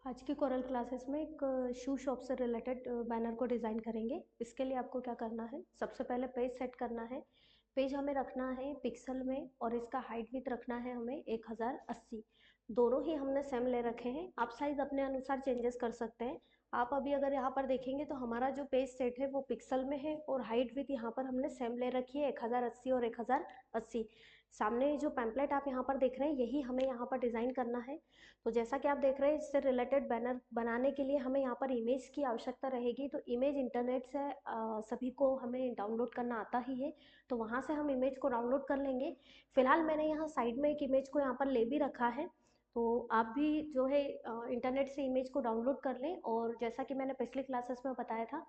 आज की coral classes में एक शू शॉप से रिलेटेड बैनर को डिज़ाइन करेंगे। इसके लिए आपको क्या करना है, सबसे पहले पेज सेट करना है। पेज हमें रखना है पिक्सल में और इसका हाइट विड्थ रखना है हमें 1080। दोनों ही हमने सेम ले रखे हैं। आप साइज़ अपने अनुसार चेंजेस कर सकते हैं। आप अभी अगर यहाँ पर देखेंगे तो हमारा जो पेज सेट है वो पिक्सल में है और हाइट विड्थ यहाँ पर हमने सेम ले रखी है 1080 और 1080। सामने जो पैम्पलेट आप यहाँ पर देख रहे हैं यही हमें यहाँ पर डिज़ाइन करना है। तो जैसा कि आप देख रहे हैं, इससे रिलेटेड बैनर बनाने के लिए हमें यहाँ पर इमेज की आवश्यकता रहेगी। तो इमेज इंटरनेट से सभी को हमें डाउनलोड करना आता ही है, तो वहाँ से हम इमेज को डाउनलोड कर लेंगे। फिलहाल मैंने यहाँ साइड में एक इमेज को यहाँ पर ले भी रखा है, तो आप भी जो है इंटरनेट से इमेज को डाउनलोड कर लें। और जैसा कि मैंने पिछली क्लासेस में बताया था,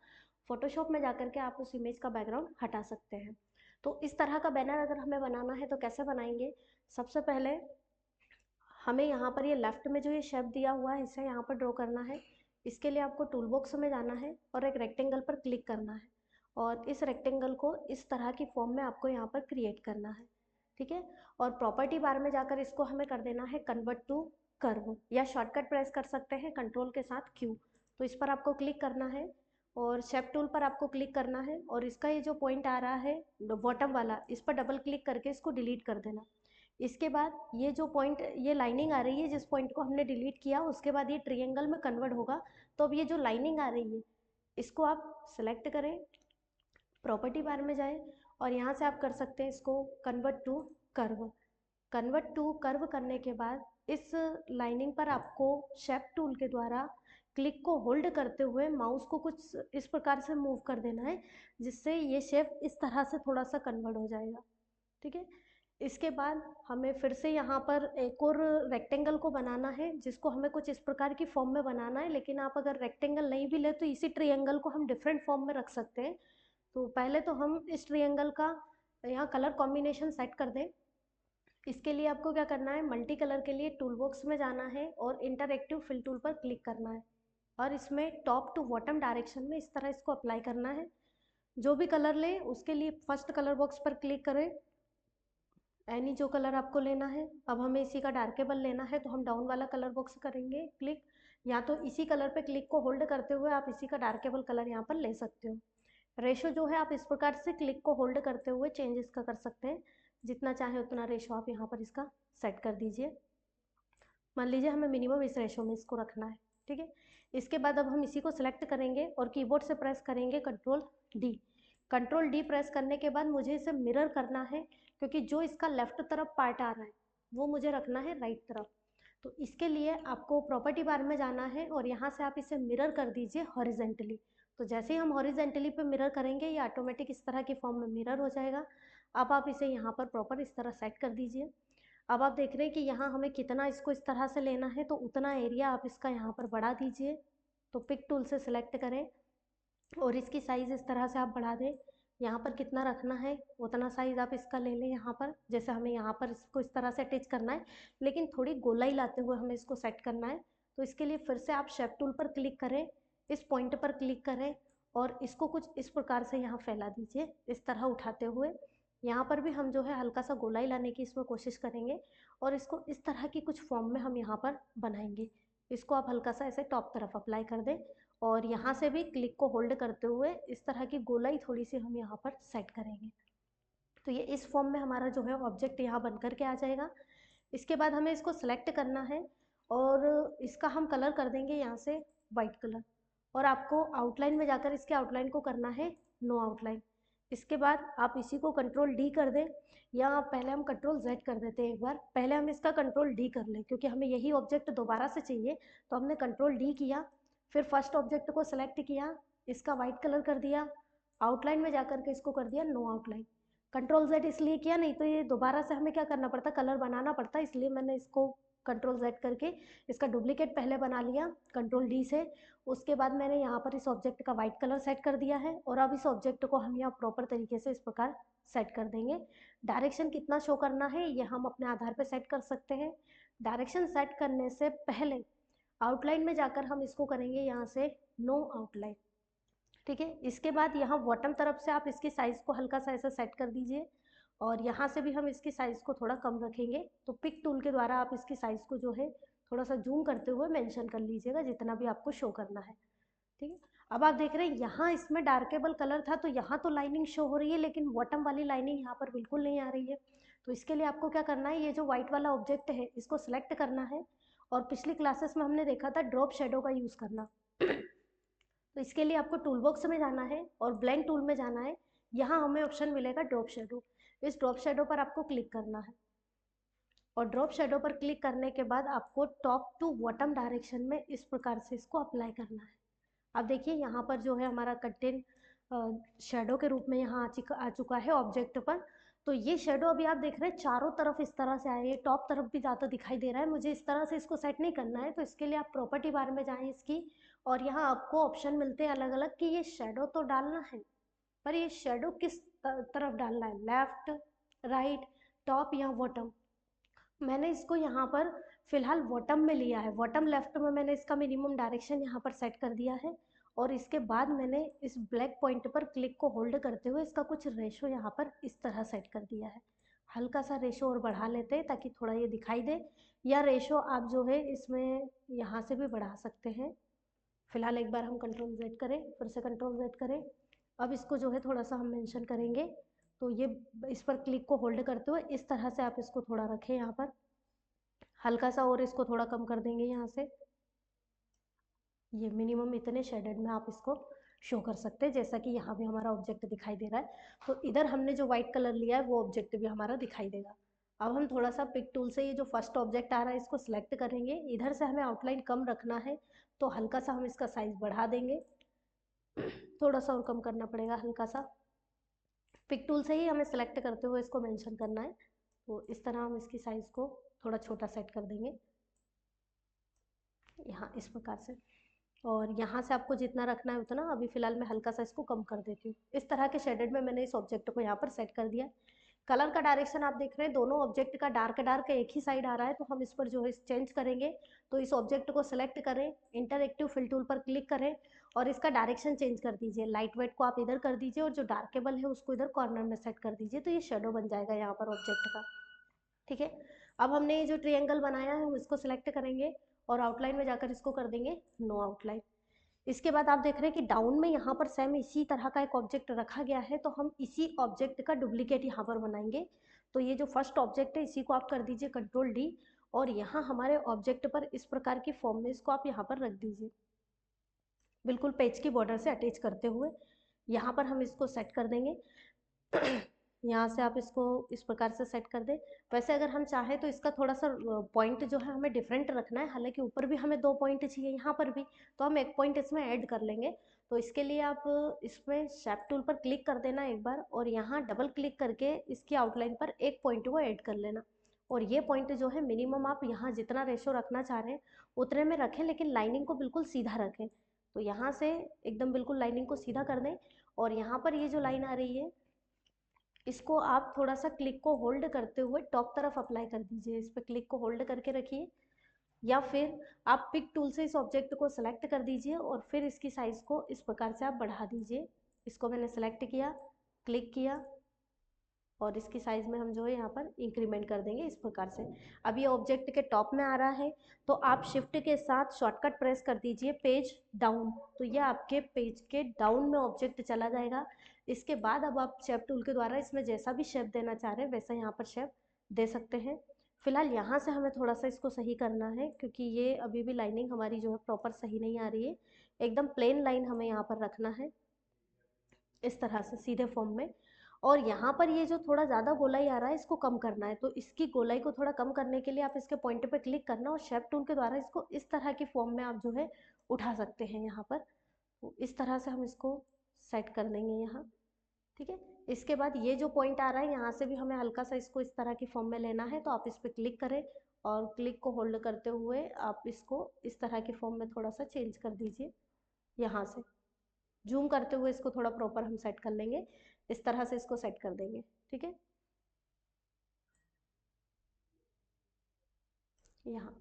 फोटोशॉप में जाकर के आप उस इमेज का बैकग्राउंड हटा सकते हैं। तो इस तरह का बैनर अगर हमें बनाना है तो कैसे बनाएंगे, सबसे पहले हमें यहाँ पर ये लेफ्ट में जो ये शेप दिया हुआ है इसे यहाँ पर ड्रॉ करना है। इसके लिए आपको टूल बॉक्स में जाना है और एक रेक्टेंगल पर क्लिक करना है और इस रेक्टेंगल को इस तरह की फॉर्म में आपको यहाँ पर क्रिएट करना है, ठीक है। और प्रॉपर्टी बार में जाकर इसको हमें कर देना है कन्वर्ट टू कर्व, या शॉर्टकट प्रेस कर सकते हैं कंट्रोल के साथ क्यू। तो इस पर आपको क्लिक करना है और शेप टूल पर आपको क्लिक करना है और इसका ये जो पॉइंट आ रहा है बॉटम वाला, इस पर डबल क्लिक करके इसको डिलीट कर देना। इसके बाद ये जो पॉइंट, ये लाइनिंग आ रही है जिस पॉइंट को हमने डिलीट किया, उसके बाद ये ट्रायंगल में कन्वर्ट होगा। तो अब ये जो लाइनिंग आ रही है इसको आप सेलेक्ट करें, प्रॉपर्टी बार में जाएं और यहाँ से आप कर सकते हैं इसको convert to curve. Convert to curve करने के बाद इस लाइनिंग पर आपको शेप टूल के द्वारा क्लिक को होल्ड करते हुए माउस को कुछ इस प्रकार से मूव कर देना है, जिससे ये शेप इस तरह से थोड़ा सा कन्वर्ट हो जाएगा, ठीक है। इसके बाद हमें फिर से यहाँ पर एक और रेक्टेंगल को बनाना है, जिसको हमें कुछ इस प्रकार की फॉर्म में बनाना है। लेकिन आप अगर रेक्टेंगल नहीं भी ले तो इसी ट्रायंगल को हम डिफरेंट फॉर्म में रख सकते हैं। तो पहले तो हम इस ट्रायंगल का यहाँ कलर कॉम्बिनेशन सेट कर दें। इसके लिए आपको क्या करना है, मल्टी कलर के लिए टूल बॉक्स में जाना है और इंटरएक्टिव फिल टूल पर क्लिक करना है और इसमें टॉप टू बॉटम डायरेक्शन में इस तरह इसको अप्लाई करना है। जो भी कलर लें उसके लिए फर्स्ट कलर बॉक्स पर क्लिक करें, एनी जो कलर आपको लेना है। अब हमें इसी का डार्केबल लेना है तो हम डाउन वाला कलर बॉक्स करेंगे क्लिक, या तो इसी कलर पे क्लिक को होल्ड करते हुए आप इसी का डार्केबल कलर यहाँ पर ले सकते हो। रेशो जो है आप इस प्रकार से क्लिक को होल्ड करते हुए चेंज इसका कर सकते हैं, जितना चाहे उतना रेशो आप यहाँ पर इसका सेट कर दीजिए। मान लीजिए हमें मिनिमम इस रेशो में इसको रखना है, ठीक है। इसके बाद अब हम इसी को सिलेक्ट करेंगे और कीबोर्ड से प्रेस करेंगे control D. Control D press करने के बाद मुझे इसे मिरर करना है, क्योंकि जो इसका लेफ्ट तरफ पार्ट आ रहा है वो मुझे रखना है राइट तरफ। तो इसके लिए आपको प्रॉपर्टी बार में जाना है और यहाँ से आप इसे मिरर कर दीजिए हॉरिजेंटली। तो जैसे ही हम हॉरिजेंटली पे मिरर करेंगे ये ऑटोमेटिक इस तरह की फॉर्म में मिरर हो जाएगा। अब आप इसे यहाँ पर प्रॉपर इस तरह सेट कर दीजिए। अब आप देख रहे हैं कि यहाँ हमें कितना इसको इस तरह से लेना है, तो उतना एरिया आप इसका यहाँ पर बढ़ा दीजिए। तो पिक टूल से सिलेक्ट करें और इसकी साइज़ इस तरह से आप बढ़ा दें। यहाँ पर कितना रखना है उतना साइज़ आप इसका ले लें। यहाँ पर जैसे हमें यहाँ पर इसको इस तरह से अटैच करना है, लेकिन थोड़ी गोलाई लाते हुए हमें इसको सेट करना है। तो इसके लिए फिर से आप शेप टूल पर क्लिक करें, इस पॉइंट पर क्लिक करें और इसको कुछ इस प्रकार से यहाँ फैला दीजिए, इस तरह उठाते हुए। यहाँ पर भी हम जो है हल्का सा गोलाई लाने की इसमें कोशिश करेंगे और इसको इस तरह की कुछ फॉर्म में हम यहाँ पर बनाएंगे। इसको आप हल्का सा ऐसे टॉप तरफ अप्लाई कर दें और यहाँ से भी क्लिक को होल्ड करते हुए इस तरह की गोलाई थोड़ी सी हम यहाँ पर सेट करेंगे। तो ये इस फॉर्म में हमारा जो है ऑब्जेक्ट यहाँ बन करके आ जाएगा। इसके बाद हमें इसको सेलेक्ट करना है और इसका हम कलर कर देंगे यहाँ से वाइट कलर, और आपको आउटलाइन में जाकर इसके आउटलाइन को करना है नो आउटलाइन। इसके बाद आप इसी को कंट्रोल डी कर दें, या पहले हम कंट्रोल जेड कर देते हैं। एक बार पहले हम इसका कंट्रोल डी कर लें, क्योंकि हमें यही ऑब्जेक्ट दोबारा से चाहिए। तो हमने कंट्रोल डी किया, फिर फर्स्ट ऑब्जेक्ट को सेलेक्ट किया, इसका वाइट कलर कर दिया, आउटलाइन में जाकर के इसको कर दिया नो आउटलाइन। कंट्रोल जेड इसलिए किया, नहीं तो ये दोबारा से हमें क्या करना पड़ता, कलर बनाना पड़ता, इसलिए मैंने इसको कंट्रोल जेड करके इसका डुप्लीकेट पहले बना लिया कंट्रोल डी से। उसके बाद मैंने यहाँ पर इस ऑब्जेक्ट का वाइट कलर सेट कर दिया है और अब इस ऑब्जेक्ट को हम यहाँ प्रॉपर तरीके से इस प्रकार सेट कर देंगे। डायरेक्शन कितना शो करना है ये हम अपने आधार पर सेट कर सकते हैं। डायरेक्शन सेट करने से पहले आउटलाइन में जाकर हम इसको करेंगे यहाँ से नो आउटलाइन, ठीक है। इसके बाद यहाँ बॉटम तरफ से आप इसकी साइज़ को हल्का सा ऐसा सेट कर दीजिए और यहाँ से भी हम इसकी साइज़ को थोड़ा कम रखेंगे। तो पिक टूल के द्वारा आप इसकी साइज़ को जो है थोड़ा सा जूम करते हुए मेंशन कर लीजिएगा जितना भी आपको शो करना है, ठीक है। अब आप देख रहे हैं यहाँ इसमें डार्केबल कलर था तो यहाँ तो लाइनिंग शो हो रही है, लेकिन बॉटम वाली लाइनिंग यहाँ पर बिल्कुल नहीं आ रही है। तो इसके लिए आपको क्या करना है, ये जो व्हाइट वाला ऑब्जेक्ट है इसको सिलेक्ट करना है, और पिछली क्लासेस में हमने देखा था ड्रॉप शेडो का यूज़ करना। तो इसके लिए आपको टूल बॉक्स में जाना है और ब्लेंड टूल में जाना है। यहाँ हमें ऑप्शन मिलेगा ड्रॉप शेडो। इस ड्रॉप शेडो पर आपको क्लिक करना है, और ड्रॉप शेडो पर क्लिक करने के बाद आपको टॉप टू बॉटम डायरेक्शन में इस प्रकार से इसको अप्लाई करना है। अब देखिए यहाँ पर जो है हमारा कंटेंट शेडो के रूप में यहाँ आ चुका है ऑब्जेक्ट पर। तो ये शेडो अभी आप देख रहे हैं चारों तरफ इस तरह से आए, टॉप तरफ भी ज़्यादा दिखाई दे रहा है। मुझे इस तरह से इसको सेट नहीं करना है, तो इसके लिए आप प्रॉपर्टी बार में जाएं इसकी, और यहाँ आपको ऑप्शन मिलते हैं अलग अलग कि ये शेडो तो डालना है, पर ये शेडो किस तरफ डालना है, लेफ्ट, राइट, टॉप या बॉटम। मैंने इसको यहाँ पर फिलहाल बॉटम में लिया है, बॉटम लेफ्ट में मैंने इसका मिनिमम डायरेक्शन यहाँ पर सेट कर दिया है, और इसके बाद मैंने इस ब्लैक पॉइंट पर क्लिक को होल्ड करते हुए इसका कुछ रेशो यहाँ पर इस तरह सेट कर दिया है। हल्का सा रेशो और बढ़ा लेते हैं ताकि थोड़ा ये दिखाई दे, या रेशो आप जो है इसमें यहाँ से भी बढ़ा सकते हैं। फिलहाल एक बार हम कंट्रोल Z करें, फिर से कंट्रोल Z करें। अब इसको जो है थोड़ा सा हम मेंशन करेंगे, तो ये इस पर क्लिक को होल्ड करते हुए इस तरह से आप इसको थोड़ा रखें यहाँ पर, हल्का सा, और इसको थोड़ा कम कर देंगे यहाँ से। ये मिनिमम इतने शेडेड में आप इसको शो कर सकते हैं, जैसा कि यहाँ भी हमारा ऑब्जेक्ट दिखाई दे रहा है। तो इधर हमने जो व्हाइट कलर लिया है वो ऑब्जेक्ट भी हमारा दिखाई देगा। अब हम थोड़ा सा पिक टूल से ये जो फर्स्ट ऑब्जेक्ट आ रहा है इसको सिलेक्ट करेंगे। इधर से हमें आउटलाइन कम रखना है, तो हल्का सा हम इसका साइज बढ़ा देंगे, थोड़ा सा और कम करना पड़ेगा हल्का सा। पिक टूल से ही हमें सेलेक्ट करते हुए इसको मेंशन करना है, तो इस तरह हम इसकी साइज़ को थोड़ा छोटा सेट कर देंगे यहाँ इस प्रकार से। और यहाँ से आपको जितना रखना है उतना, अभी फ़िलहाल मैं हल्का सा इसको कम कर देती हूँ। इस तरह के शेडेड में मैंने इस ऑब्जेक्ट को यहाँ पर सेट कर दिया। कलर का डायरेक्शन आप देख रहे हैं दोनों ऑब्जेक्ट का डार्क डार्क एक ही साइड आ रहा है, तो हम इस पर जो है चेंज करेंगे। तो इस ऑब्जेक्ट को सिलेक्ट करें, इंटरएक्टिव फिल टूल पर क्लिक करें और इसका डायरेक्शन चेंज कर दीजिए। लाइट वेट को आप इधर कर दीजिए और जो डार्केबल है उसको इधर कॉर्नर में सेट कर दीजिए, तो ये शेडो बन जाएगा यहाँ पर ऑब्जेक्ट का, ठीक है। अब हमने ये जो ट्रायंगल बनाया है हम इसको सिलेक्ट करेंगे और आउटलाइन में जाकर इसको कर देंगे नो आउटलाइन। इसके बाद आप देख रहे हैं कि डाउन में यहाँ पर सेम इसी तरह का एक ऑब्जेक्ट रखा गया है, तो हम इसी ऑब्जेक्ट का डुप्लीकेट यहाँ पर बनाएंगे। तो ये जो फर्स्ट ऑब्जेक्ट है इसी को आप कर दीजिए कंट्रोल D, और यहाँ हमारे ऑब्जेक्ट पर इस प्रकार की फॉर्म में इसको आप यहाँ पर रख दीजिए, बिल्कुल पेज की बॉर्डर से अटैच करते हुए। यहाँ पर हम इसको सेट कर देंगे। यहाँ से आप इसको इस प्रकार से सेट कर दें। वैसे अगर हम चाहें तो इसका थोड़ा सा पॉइंट जो है हमें डिफरेंट रखना है, हालांकि ऊपर भी हमें 2 पॉइंट चाहिए, यहाँ पर भी, तो हम 1 पॉइंट इसमें ऐड कर लेंगे। तो इसके लिए आप इसमें शेप टूल पर क्लिक कर देना एक बार, और यहाँ डबल क्लिक करके इसकी आउटलाइन पर 1 पॉइंट को ऐड कर लेना। और ये पॉइंट जो है मिनिमम आप यहाँ जितना रेशो रखना चाह रहे हैं उतने में रखें, लेकिन लाइनिंग को बिल्कुल सीधा रखें। तो यहाँ से एकदम बिल्कुल लाइनिंग को सीधा कर दें, और यहाँ पर ये जो लाइन आ रही है इसको आप थोड़ा सा क्लिक को होल्ड करते हुए टॉप तरफ अप्लाई कर दीजिए। इस पर क्लिक को होल्ड करके रखिए, या फिर आप पिक टूल से इस ऑब्जेक्ट को सिलेक्ट कर दीजिए और फिर इसकी साइज़ को इस प्रकार से आप बढ़ा दीजिए। इसको मैंने सेलेक्ट किया, क्लिक किया, और इसकी साइज़ में हम जो है यहाँ पर इंक्रीमेंट कर देंगे इस प्रकार से। अब ये ऑब्जेक्ट के टॉप में आ रहा है, तो आप शिफ्ट के साथ शॉर्टकट प्रेस कर दीजिए पेज डाउन, तो ये आपके पेज के डाउन में ऑब्जेक्ट चला जाएगा। इसके बाद अब आप शेप टूल के द्वारा इसमें जैसा भी शेप देना चाह रहे हैं वैसा यहाँ पर शेप दे सकते हैं। फिलहाल यहाँ से हमें थोड़ा सा इसको सही करना है, क्योंकि ये अभी भी लाइनिंग हमारी जो है प्रॉपर सही नहीं आ रही है। एकदम प्लेन लाइन हमें यहाँ पर रखना है इस तरह से सीधे फॉर्म में। और यहाँ पर ये जो थोड़ा ज़्यादा गोलाई आ रहा है इसको कम करना है, तो इसकी गोलाई को थोड़ा कम करने के लिए आप इसके पॉइंट पे क्लिक करना और शेप टूल के द्वारा इसको इस तरह की फॉर्म में आप जो है उठा सकते हैं यहाँ पर। तो इस तरह से हम इसको सेट कर देंगे यहाँ, ठीक है। इसके बाद ये जो पॉइंट आ रहा है यहाँ से भी हमें हल्का सा इसको इस तरह की फॉर्म में लेना है, तो आप इस पर क्लिक करें और क्लिक को होल्ड करते हुए आप इसको इस तरह की फॉर्म में थोड़ा सा चेंज कर दीजिए। यहाँ से जूम करते हुए इसको थोड़ा प्रॉपर हम सेट कर लेंगे, इस तरह से इसको सेट कर देंगे, ठीक है। यहाँ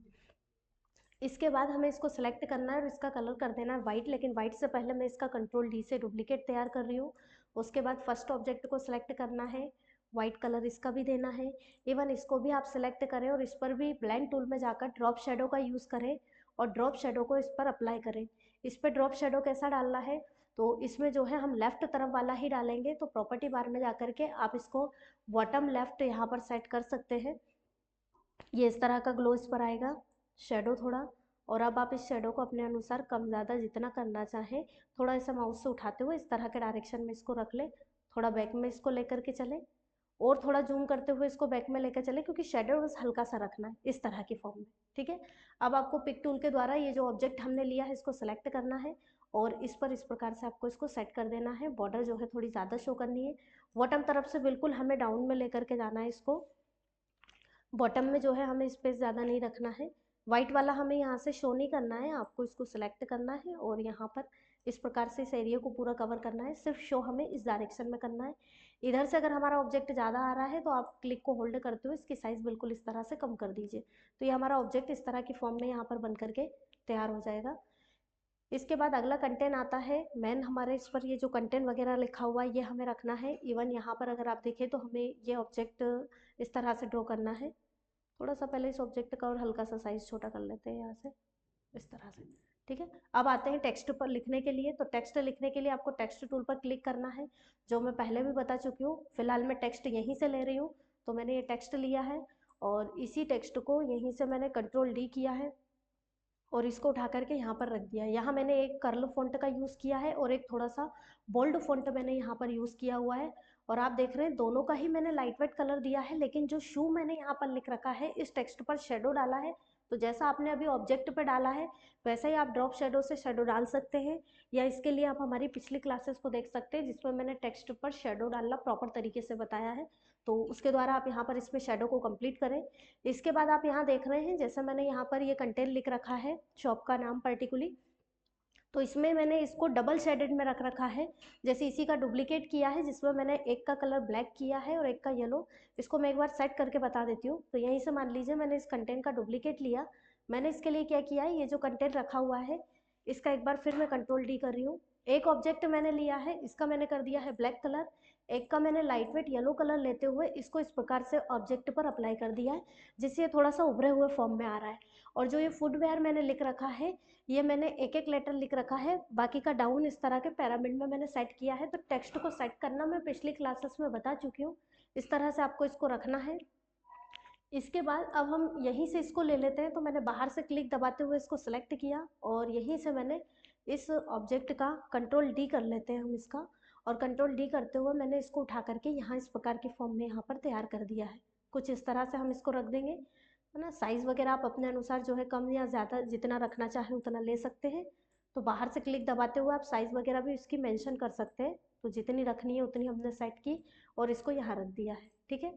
इसके बाद हमें इसको सेलेक्ट करना है और इसका कलर कर देना है वाइट, लेकिन वाइट से पहले मैं इसका कंट्रोल D से डुप्लीकेट तैयार कर रही हूँ। उसके बाद फर्स्ट ऑब्जेक्ट को सिलेक्ट करना है, वाइट कलर इसका भी देना है। इवन इसको भी आप सिलेक्ट करें और इस पर भी ब्लेंड टूल में जाकर ड्रॉप शेडो का यूज़ करें और ड्रॉप शेडो को इस पर अप्लाई करें। इस पर ड्रॉप शेडो कैसा डालना है, तो इसमें जो है हम लेफ्ट तरफ वाला ही डालेंगे। तो प्रॉपर्टी बार में जाकर के आप इसको बॉटम लेफ्ट यहाँ पर सेट कर सकते हैं। ये इस तरह का ग्लो इस पर आएगा, शेडो थोड़ा। और अब आप इस शेडो को अपने अनुसार कम ज़्यादा जितना करना चाहें, थोड़ा ऐसा माउस से उठाते हुए इस तरह के डायरेक्शन में इसको रख लें, थोड़ा बैक में इसको लेकर के चलें और थोड़ा जूम करते हुए इसको बैक में लेकर चलें, क्योंकि शेडो बस हल्का सा रखना है इस तरह की फॉर्म में, ठीक है। अब आपको पिक टूल के द्वारा ये जो ऑब्जेक्ट हमने लिया है इसको सेलेक्ट करना है और इस पर इस प्रकार से आपको इसको सेट कर देना है। बॉर्डर जो है थोड़ी ज़्यादा शो करनी है, बॉटम तरफ से बिल्कुल हमें डाउन में लेकर के जाना है इसको। बॉटम में जो है हमें स्पेस ज़्यादा नहीं रखना है, वाइट वाला हमें यहाँ से शो नहीं करना है, आपको इसको सिलेक्ट करना है और यहाँ पर इस प्रकार से इस एरिया को पूरा कवर करना है। सिर्फ शो हमें इस डायरेक्शन में करना है। इधर से अगर हमारा ऑब्जेक्ट ज़्यादा आ रहा है तो आप क्लिक को होल्ड करते हुए इसकी साइज़ बिल्कुल इस तरह से कम कर दीजिए। तो ये हमारा ऑब्जेक्ट इस तरह की फॉर्म में यहाँ पर बन करके तैयार हो जाएगा। इसके बाद अगला कंटेंट आता है मेन। हमारे इस पर ये जो कंटेंट वगैरह लिखा हुआ है ये हमें रखना है। इवन यहाँ पर अगर आप देखें तो हमें ये ऑब्जेक्ट इस तरह से ड्रॉ करना है। थोड़ा सा पहले इस ऑब्जेक्ट का और हल्का सा साइज़ छोटा कर लेते हैं यहाँ से, इस तरह से, ठीक है। अब आते हैं टेक्स्ट पर लिखने के लिए। तो टेक्स्ट लिखने के लिए आपको टेक्स्ट टूल पर क्लिक करना है, जो मैं पहले भी बता चुकी हूँ। फिलहाल मैं टेक्स्ट यहीं से ले रही हूँ, तो मैंने ये टेक्स्ट लिया है और इसी टेक्स्ट को यहीं से मैंने कंट्रोल डी किया है और इसको उठा करके यहाँ पर रख दिया है। यहाँ मैंने एक कर्ल फॉन्ट का यूज़ किया है और एक थोड़ा सा बोल्ड फॉन्ट मैंने यहाँ पर यूज़ किया हुआ है। और आप देख रहे हैं दोनों का ही मैंने लाइट वेट कलर दिया है, लेकिन जो शू मैंने यहाँ पर लिख रखा है इस टेक्स्ट पर शेडो डाला है। तो जैसा आपने अभी ऑब्जेक्ट पे डाला है वैसे ही आप ड्रॉप शेडो से शेडो डाल सकते हैं, या इसके लिए आप हमारी पिछली क्लासेस को देख सकते हैं जिसमें मैंने टेक्स्ट पर शेडो डालना प्रॉपर तरीके से बताया है। तो उसके द्वारा आप यहाँ पर इसमें शेडो को कंप्लीट करें। इसके बाद आप यहाँ देख रहे हैं जैसे मैंने यहाँ पर ये कंटेंट लिख रखा है शॉप का नाम पर्टिकुलरली, तो इसमें मैंने इसको डबल शेडेड में रख रखा है। जैसे इसी का डुप्लीकेट किया है जिसमें मैंने एक का कलर ब्लैक किया है और एक का येलो। इसको मैं एक बार सेट करके बता देती हूँ। तो यहीं से मान लीजिए मैंने इस कंटेंट का डुप्लीकेट लिया। मैंने इसके लिए क्या किया है, ये जो कंटेंट रखा हुआ है इसका एक बार फिर मैं कंट्रोल डी कर रही हूँ। एक ऑब्जेक्ट मैंने लिया है, इसका मैंने कर दिया है ब्लैक कलर, एक का मैंने लाइट वेट येलो कलर लेते हुए इसको इस प्रकार से ऑब्जेक्ट पर अप्लाई कर दिया है, जिससे ये थोड़ा सा उभरे हुए फॉर्म में आ रहा है। और जो ये फुटवेयर मैंने लिख रखा है ये मैंने एक एक लेटर लिख रखा है, बाकी का डाउन इस तरह के पिरामिड में मैंने सेट किया है। तो टेक्स्ट को सेट करना मैं पिछली क्लासेस में बता चुकी हूँ, इस तरह से आपको इसको रखना है। इसके बाद अब हम यहीं से इसको ले लेते हैं। तो मैंने बाहर से क्लिक दबाते हुए इसको सेलेक्ट किया और यहीं से मैंने इस ऑब्जेक्ट का कंट्रोल डी कर लेते हैं हम इसका, और कंट्रोल डी करते हुए मैंने इसको उठा करके यहाँ इस प्रकार की फॉर्म में यहाँ पर तैयार कर दिया है। कुछ इस तरह से हम इसको रख देंगे, है ना। साइज़ वगैरह आप अपने अनुसार जो है कम या ज़्यादा जितना रखना चाहें उतना ले सकते हैं। तो बाहर से क्लिक दबाते हुए आप साइज़ वगैरह भी इसकी मेंशन कर सकते हैं। तो जितनी रखनी है उतनी हमने सेट की और इसको यहाँ रख दिया है, ठीक है।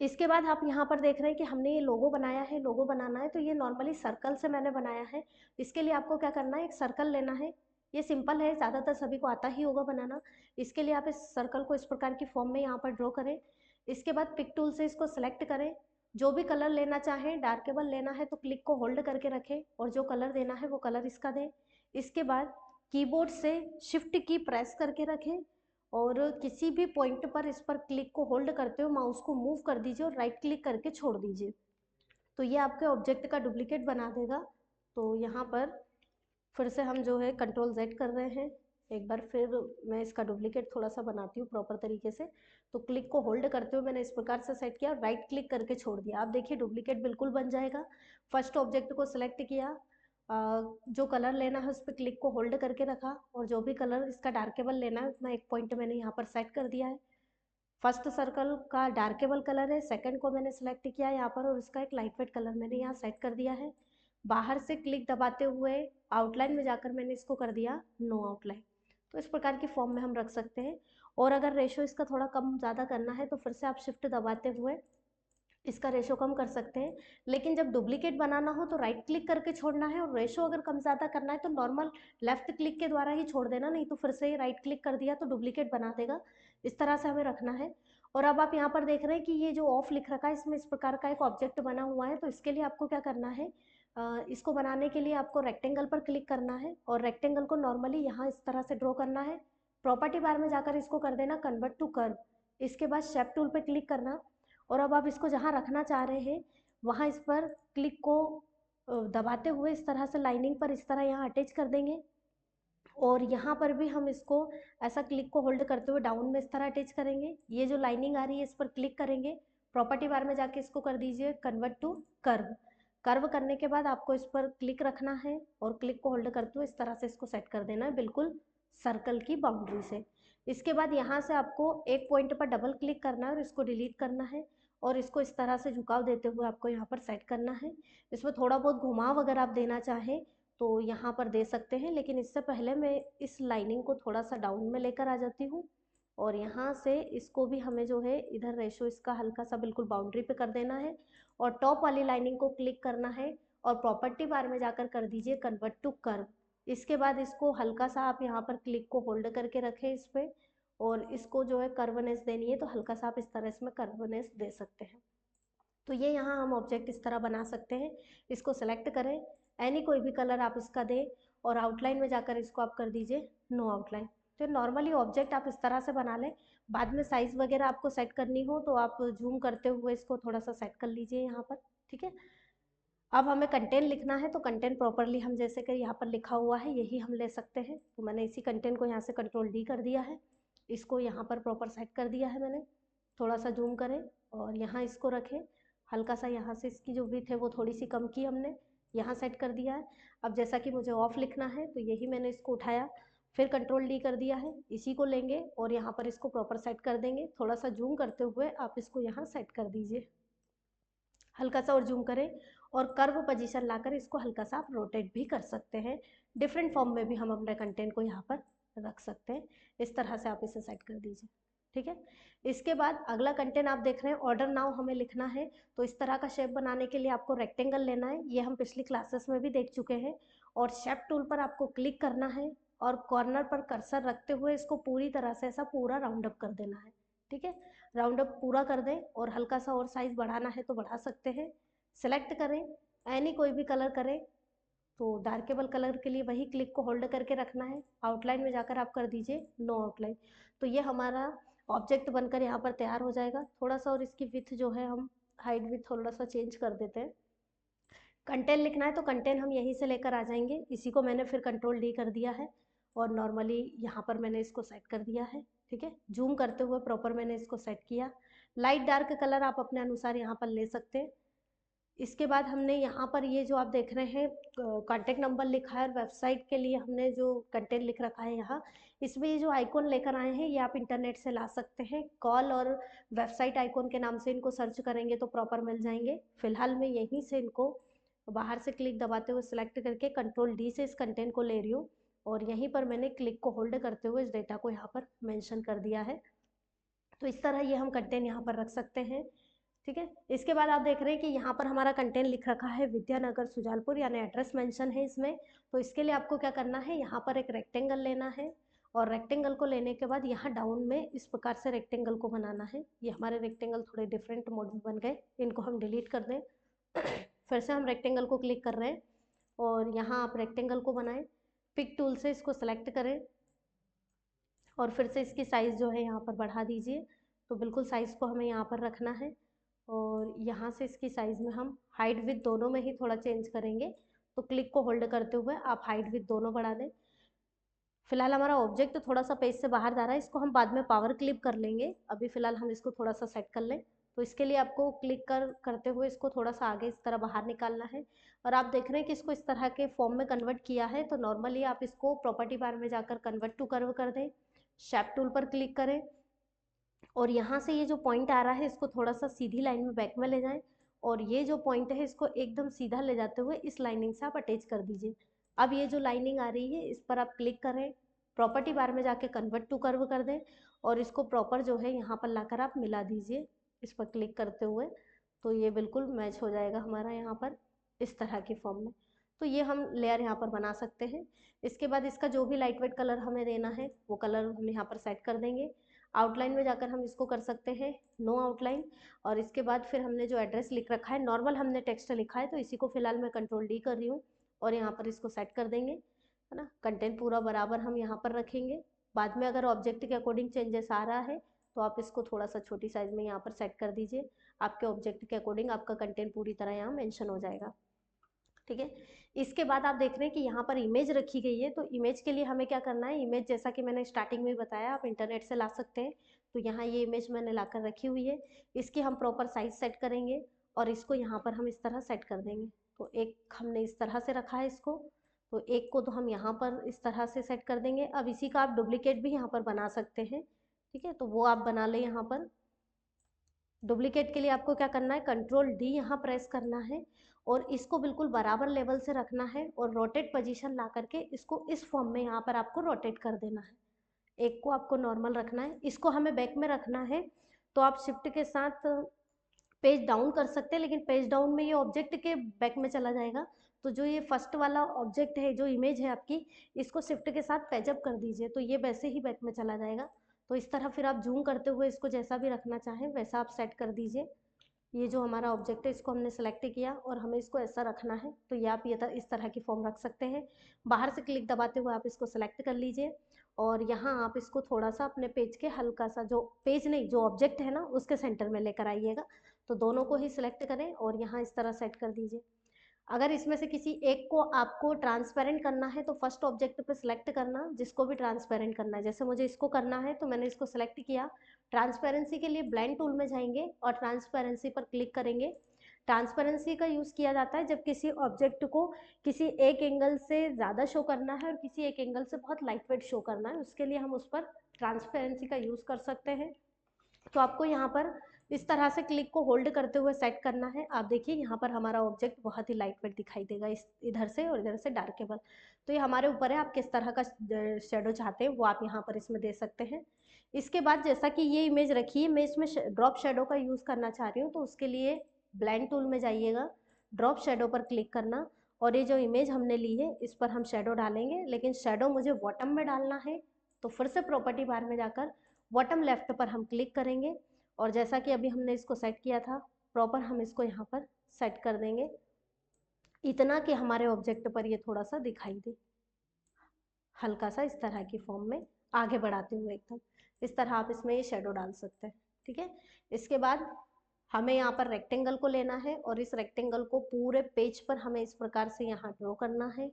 इसके बाद आप यहाँ पर देख रहे हैं कि हमने ये लोगो बनाया है। लोगो बनाना है तो ये नॉर्मली सर्कल से मैंने बनाया है। इसके लिए आपको क्या करना है, एक सर्कल लेना है। ये सिंपल है, ज़्यादातर सभी को आता ही होगा बनाना। इसके लिए आप इस सर्कल को इस प्रकार की फॉर्म में यहाँ पर ड्रॉ करें। इसके बाद पिक टूल से इसको सेलेक्ट करें। जो भी कलर लेना चाहें, डार्केबल लेना है तो क्लिक को होल्ड करके रखें और जो कलर देना है वो कलर इसका दें। इसके बाद कीबोर्ड से शिफ्ट की प्रेस करके रखें और किसी भी पॉइंट पर इस पर क्लिक को होल्ड करते हुए माउस को मूव कर दीजिए और राइट क्लिक करके छोड़ दीजिए। तो ये आपके ऑब्जेक्ट का डुप्लीकेट बना देगा। तो यहाँ पर फिर से हम जो है कंट्रोल जेड कर रहे हैं। एक बार फिर मैं इसका डुप्लीकेट थोड़ा सा बनाती हूँ प्रॉपर तरीके से। तो क्लिक को होल्ड करते हुए मैंने इस प्रकार से सेट किया, राइट क्लिक करके छोड़ दिया। आप देखिए डुप्लीकेट बिल्कुल बन जाएगा। फर्स्ट ऑब्जेक्ट को सिलेक्ट किया, जो कलर लेना है उस पर क्लिक को होल्ड करके रखा और जो भी कलर इसका डार्केबल लेना है उतना एक पॉइंट मैंने यहाँ पर सेट कर दिया है। फर्स्ट सर्कल का डार्केबल कलर है, सेकंड को मैंने सेलेक्ट किया यहाँ पर और इसका एक लाइट वेट कलर मैंने यहाँ सेट कर दिया है। बाहर से क्लिक दबाते हुए आउटलाइन में जाकर मैंने इसको कर दिया नो आउटलाइन। तो इस प्रकार की फॉर्म में हम रख सकते हैं। और अगर रेशो इसका थोड़ा कम ज़्यादा करना है तो फिर से आप शिफ्ट दबाते हुए इसका रेशो कम कर सकते हैं। लेकिन जब डुप्लीकेट बनाना हो तो राइट क्लिक करके छोड़ना है, और रेशो अगर कम ज़्यादा करना है तो नॉर्मल लेफ्ट क्लिक के द्वारा ही छोड़ देना, नहीं तो फिर से ही राइट क्लिक कर दिया तो डुप्लीकेट बना देगा। इस तरह से हमें रखना है। और अब आप यहाँ पर देख रहे हैं कि ये जो ऑफ लिख रखा है इसमें इस प्रकार का एक ऑब्जेक्ट बना हुआ है। तो इसके लिए आपको क्या करना है, इसको बनाने के लिए आपको रेक्टेंगल पर क्लिक करना है और रेक्टेंगल को नॉर्मली यहाँ इस तरह से ड्रॉ करना है। प्रॉपर्टी बार में जाकर इसको कर देना कन्वर्ट टू कर्व। इसके बाद शेप टूल पे क्लिक करना और अब आप इसको जहाँ रखना चाह रहे हैं वहाँ इस पर क्लिक को दबाते हुए इस तरह से लाइनिंग पर इस तरह यहाँ अटैच कर देंगे और यहाँ पर भी हम इसको ऐसा क्लिक को होल्ड करते हुए डाउन में इस तरह अटैच करेंगे। ये जो लाइनिंग आ रही है इस पर क्लिक करेंगे, प्रॉपर्टी बार में जाके इसको कर दीजिए कन्वर्ट टू कर्व। कर्व करने के बाद आपको इस पर क्लिक रखना है और क्लिक को होल्ड करते हुए इस तरह से इसको सेट कर देना है बिल्कुल सर्कल की बाउंड्री से। इसके बाद यहाँ से आपको एक पॉइंट पर डबल क्लिक करना है और इसको डिलीट करना है और इसको इस तरह से झुकाव देते हुए आपको यहाँ पर सेट करना है। इसमें थोड़ा बहुत घुमाव अगर आप देना चाहें तो यहाँ पर दे सकते हैं, लेकिन इससे पहले मैं इस लाइनिंग को थोड़ा सा डाउन में लेकर आ जाती हूँ और यहाँ से इसको भी हमें जो है इधर रेशो इसका हल्का सा बिल्कुल बाउंड्री पे कर देना है और टॉप वाली लाइनिंग को क्लिक करना है और प्रॉपर्टी बार में जाकर कर दीजिए कन्वर्ट टू कर्व। इसके बाद इसको हल्का सा आप यहाँ पर क्लिक को होल्ड करके रखें इस पर और इसको जो है कर्वनेस देनी है तो हल्का सा आप इस तरह इसमें कर्वनेस दे सकते हैं। तो ये यहाँ हम ऑब्जेक्ट इस तरह बना सकते हैं। इसको सेलेक्ट करें, एनी कोई भी कलर आप इसका दें और आउटलाइन में जाकर इसको आप कर दीजिए नो आउटलाइन। तो नॉर्मली ऑब्जेक्ट आप इस तरह से बना लें। बाद में साइज़ वगैरह आपको सेट करनी हो तो आप जूम करते हुए इसको थोड़ा सा सेट कर लीजिए यहाँ पर, ठीक है। अब हमें कंटेंट लिखना है तो कंटेंट प्रॉपरली हम जैसे कि यहाँ पर लिखा हुआ है यही हम ले सकते हैं। तो मैंने इसी कंटेंट को यहाँ से कंट्रोल डी कर दिया है, इसको यहाँ पर प्रॉपर सेट कर दिया है मैंने। थोड़ा सा जूम करें और यहाँ इसको रखें, हल्का सा यहाँ से इसकी जो विड्थ है वो थोड़ी सी कम की हमने, यहाँ सेट कर दिया है। अब जैसा कि मुझे ऑफ लिखना है तो यही मैंने इसको उठाया, फिर कंट्रोल डी कर दिया है, इसी को लेंगे और यहाँ पर इसको प्रॉपर सेट कर देंगे। थोड़ा सा जूम करते हुए आप इसको यहाँ सेट कर दीजिए, हल्का सा और जूम करें और कर्व पोजीशन लाकर इसको हल्का सा आप रोटेट भी कर सकते हैं। डिफरेंट फॉर्म में भी हम अपने कंटेंट को यहाँ पर रख सकते हैं। इस तरह से आप इसे सेट कर दीजिए, ठीक है। इसके बाद अगला कंटेंट आप देख रहे हैं ऑर्डर नाउ हमें लिखना है। तो इस तरह का शेप बनाने के लिए आपको रेक्टेंगल लेना है, ये हम पिछली क्लासेस में भी देख चुके हैं। और शेप टूल पर आपको क्लिक करना है और कॉर्नर पर कर्सर रखते हुए इसको पूरी तरह से ऐसा पूरा राउंड अप कर देना है, ठीक है। राउंड अप पूरा कर दें और हल्का सा और साइज बढ़ाना है तो बढ़ा सकते हैं। सेलेक्ट करें, एनी कोई भी कलर करें। तो डार्केबल कलर के लिए वही क्लिक को होल्ड करके रखना है, आउटलाइन में जाकर आप कर दीजिए नो आउटलाइन। तो ये हमारा ऑब्जेक्ट बनकर यहाँ पर तैयार हो जाएगा। थोड़ा सा और इसकी विथ जो है हम हाइट विथ थोड़ा सा चेंज कर देते हैं। कंटेंट लिखना है तो कंटेंट हम यहीं से लेकर आ जाएंगे, इसी को मैंने फिर कंट्रोल डी कर दिया है और नॉर्मली यहाँ पर मैंने इसको सेट कर दिया है, ठीक है। जूम करते हुए प्रॉपर मैंने इसको सेट किया। लाइट डार्क कलर आप अपने अनुसार यहाँ पर ले सकते हैं। इसके बाद हमने यहाँ पर ये जो आप देख रहे हैं कॉन्टेक्ट नंबर लिखा है और वेबसाइट के लिए हमने जो कंटेंट लिख रखा है यहाँ, इसमें ये जो आइकॉन लेकर आए हैं ये आप इंटरनेट से ला सकते हैं। कॉल और वेबसाइट आइकॉन के नाम से इनको सर्च करेंगे तो प्रॉपर मिल जाएंगे। फिलहाल मैं यहीं से इनको बाहर से क्लिक दबाते हुए सिलेक्ट करके कंट्रोल डी से इस कंटेंट को ले रही हूँ और यहीं पर मैंने क्लिक को होल्ड करते हुए इस डेटा को यहाँ पर मेंशन कर दिया है। तो इस तरह ये हम कंटेंट यहाँ पर रख सकते हैं, ठीक है। इसके बाद आप देख रहे हैं कि यहाँ पर हमारा कंटेंट लिख रखा है विद्यानगर सुजालपुर, यानी एड्रेस मेंशन है इसमें। तो इसके लिए आपको क्या करना है, यहाँ पर एक रेक्टेंगल लेना है और रेक्टेंगल को लेने के बाद यहाँ डाउन में इस प्रकार से रेक्टेंगल को बनाना है। ये हमारे रेक्टेंगल थोड़े डिफरेंट मोड में बन गए, इनको हम डिलीट कर दें। फिर से हम रेक्टेंगल को क्लिक कर रहे हैं और यहाँ आप रेक्टेंगल को बनाएं, पिक टूल से इसको सेलेक्ट करें और फिर से इसकी साइज़ जो है यहाँ पर बढ़ा दीजिए। तो बिल्कुल साइज़ को हमें यहाँ पर रखना है और यहाँ से इसकी साइज़ में हम हाइट विथ दोनों में ही थोड़ा चेंज करेंगे। तो क्लिक को होल्ड करते हुए आप हाइट विथ दोनों बढ़ा दें। फिलहाल हमारा ऑब्जेक्ट थोड़ा सा पेज से बाहर जा रहा है, इसको हम बाद में पावर क्लिप कर लेंगे। अभी फिलहाल हम इसको थोड़ा सा सेट कर लें। तो इसके लिए आपको क्लिक करते हुए इसको थोड़ा सा आगे इस तरह बाहर निकालना है और आप देख रहे हैं कि इसको इस तरह के फॉर्म में कन्वर्ट किया है। तो नॉर्मली आप इसको प्रॉपर्टी बार में जाकर कन्वर्ट टू कर्व कर दें, शेप टूल पर क्लिक करें और यहाँ से ये जो पॉइंट आ रहा है इसको थोड़ा सा सीधी लाइन में बैक में ले जाएं और ये जो पॉइंट है इसको एकदम सीधा ले जाते हुए इस लाइनिंग से आप अटैच कर दीजिए। अब ये जो लाइनिंग आ रही है इस पर आप क्लिक करें, प्रॉपर्टी बार में जाके कन्वर्ट टू कर्व कर दें और इसको प्रॉपर जो है यहाँ पर लाकर आप मिला दीजिए इस पर क्लिक करते हुए। तो ये बिल्कुल मैच हो जाएगा हमारा यहाँ पर इस तरह की फॉर्म में। तो ये हम लेयर यहाँ पर बना सकते हैं। इसके बाद इसका जो भी लाइट वेट कलर हमें देना है वो कलर हम यहाँ पर सेट कर देंगे। आउटलाइन में जाकर हम इसको कर सकते हैं नो आउटलाइन और इसके बाद फिर हमने जो एड्रेस लिख रखा है, नॉर्मल हमने टेक्स्ट लिखा है तो इसी को फिलहाल मैं कंट्रोल डी कर रही हूँ और यहाँ पर इसको सेट कर देंगे, है ना। कंटेंट पूरा बराबर हम यहाँ पर रखेंगे। बाद में अगर ऑब्जेक्ट के अकॉर्डिंग चेंजेस आ रहा है तो आप इसको थोड़ा सा छोटी साइज़ में यहाँ पर सेट कर दीजिए। आपके ऑब्जेक्ट के अकॉर्डिंग आपका कंटेंट पूरी तरह यहाँ मेंशन हो जाएगा, ठीक है। इसके बाद आप देख रहे हैं कि यहाँ पर इमेज रखी गई है, तो इमेज के लिए हमें क्या करना है, इमेज जैसा कि मैंने स्टार्टिंग में बताया आप इंटरनेट से ला सकते हैं। तो यहाँ ये इमेज मैंने लाकर रखी हुई है, इसकी हम प्रॉपर साइज सेट करेंगे और इसको यहाँ पर हम इस तरह सेट कर देंगे। तो एक हमने इस तरह से रखा है इसको, तो एक को तो हम यहाँ पर इस तरह से सेट कर देंगे। अब इसी का आप डुप्लीकेट भी यहाँ पर बना सकते हैं, ठीक है, तो वो आप बना लें। यहाँ पर डुप्लीकेट के लिए आपको क्या करना है, Ctrl+D यहाँ प्रेस करना है और इसको बिल्कुल बराबर लेवल से रखना है और रोटेट पोजीशन ला करके इसको इस फॉर्म में यहाँ पर आपको रोटेट कर देना है। एक को आपको नॉर्मल रखना है, इसको हमें बैक में रखना है, तो आप शिफ्ट के साथ पेज डाउन कर सकते हैं, लेकिन पेज डाउन में ये ऑब्जेक्ट के बैक में चला जाएगा। तो जो ये फर्स्ट वाला ऑब्जेक्ट है, जो इमेज है आपकी, इसको शिफ्ट के साथ पेजअप कर दीजिए, तो ये वैसे ही बैक में चला जाएगा। तो इस तरह फिर आप जूम करते हुए इसको जैसा भी रखना चाहें वैसा आप सेट कर दीजिए। ये जो हमारा ऑब्जेक्ट है इसको हमने सेलेक्ट किया और हमें इसको ऐसा रखना है, तो ये आप इस तरह की फॉर्म रख सकते हैं। बाहर से क्लिक दबाते हुए आप इसको सेलेक्ट कर लीजिए और यहाँ आप इसको थोड़ा सा अपने पेज के हल्का सा, जो पेज नहीं जो ऑब्जेक्ट है ना, उसके सेंटर में लेकर आइएगा। तो दोनों को ही सिलेक्ट करें और यहाँ इस तरह सेट कर दीजिए। अगर इसमें से किसी एक को आपको ट्रांसपेरेंट करना है तो फर्स्ट ऑब्जेक्ट पे सिलेक्ट करना जिसको भी ट्रांसपेरेंट करना है। जैसे मुझे इसको करना है तो मैंने इसको सेलेक्ट किया। ट्रांसपेरेंसी के लिए ब्लेंड टूल में जाएंगे और ट्रांसपेरेंसी पर क्लिक करेंगे। ट्रांसपेरेंसी का यूज़ किया जाता है जब किसी ऑब्जेक्ट को किसी एक एंगल से ज़्यादा शो करना है और किसी एक एंगल से बहुत लाइट वेट शो करना है, उसके लिए हम उस पर ट्रांसपेरेंसी का यूज़ कर सकते हैं। तो आपको यहाँ पर इस तरह से क्लिक को होल्ड करते हुए सेट करना है। आप देखिए यहाँ पर हमारा ऑब्जेक्ट बहुत ही लाइट वेट दिखाई देगा, इस इधर से और इधर से डार्केबल। तो ये हमारे ऊपर है, आप किस तरह का शेडो चाहते हैं वो आप यहाँ पर इसमें दे सकते हैं। इसके बाद जैसा कि ये इमेज रखी है, मैं इसमें ड्रॉप शेडो का यूज़ करना चाह रही हूँ, तो उसके लिए ब्लेंड टूल में जाइएगा, ड्रॉप शेडो पर क्लिक करना और ये जो इमेज हमने ली है इस पर हम शेडो डालेंगे, लेकिन शेडो मुझे बॉटम में डालना है। तो फिर से प्रॉपर्टी बार में जाकर बॉटम लेफ्ट पर हम क्लिक करेंगे और जैसा कि अभी हमने इसको सेट किया था प्रॉपर, हम इसको यहाँ पर सेट कर देंगे इतना कि हमारे ऑब्जेक्ट पर ये थोड़ा सा दिखाई दे, हल्का सा इस तरह की फॉर्म में आगे बढ़ाते हुए एकदम इस तरह आप इसमें ये शेडो डाल सकते हैं, ठीक है। इसके बाद हमें यहाँ पर रेक्टेंगल को लेना है और इस रेक्टेंगल को पूरे पेज पर हमें इस प्रकार से यहाँ ड्रॉ करना है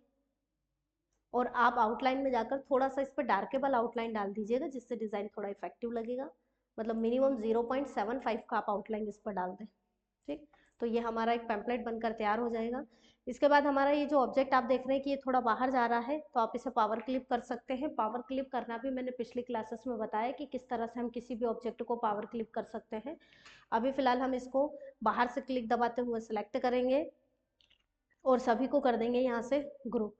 और आप आउटलाइन में जाकर थोड़ा सा इस पर डार्केबल आउटलाइन डाल दीजिएगा जिससे डिज़ाइन थोड़ा इफेक्टिव लगेगा। मतलब मिनिमम 0.75 का आप आउटलाइन इस पर डाल दें, ठीक। तो ये हमारा एक पैम्पलेट बनकर तैयार हो जाएगा। इसके बाद हमारा ये जो ऑब्जेक्ट आप देख रहे हैं कि ये थोड़ा बाहर जा रहा है, तो आप इसे पावर क्लिप कर सकते हैं। पावर क्लिप करना भी मैंने पिछली क्लासेस में बताया कि किस तरह से हम किसी भी ऑब्जेक्ट को पावर क्लिप कर सकते हैं। अभी फिलहाल हम इसको बाहर से क्लिक दबाते हुए सिलेक्ट करेंगे और सभी को कर देंगे यहाँ से ग्रुप।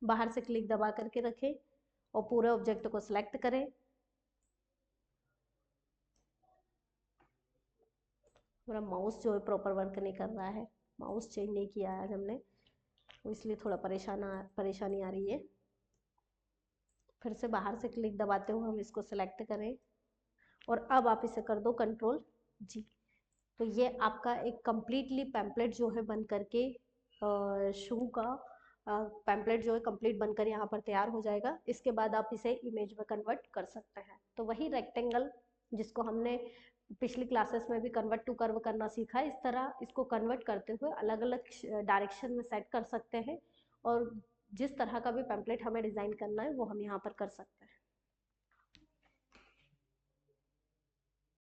बाहर से क्लिक दबा करके रखें और पूरे ऑब्जेक्ट को सिलेक्ट करें। मेरा माउस जो है प्रॉपर वर्क नहीं कर रहा है, माउस चेंज नहीं किया है आज हमने, तो इसलिए थोड़ा परेशानी आ रही है। फिर से बाहर से क्लिक दबाते हुए हम इसको सिलेक्ट करें और अब आप इसे कर दो Ctrl+G। तो ये आपका एक कम्प्लीटली पैम्पलेट जो है बन करके शू का पैम्पलेट जो है कंप्लीट बनकर यहाँ पर तैयार हो जाएगा। इसके बाद आप इसे इमेज में कन्वर्ट कर सकते हैं। तो वही रेक्टेंगल जिसको हमने पिछली क्लासेस में भी कन्वर्ट टू कर्व करना सीखा है, इस तरह इसको कन्वर्ट करते हुए अलग अलग डायरेक्शन में सेट कर सकते हैं और जिस तरह का भी पैम्पलेट हमें डिज़ाइन करना है वो हम यहाँ पर कर सकते हैं।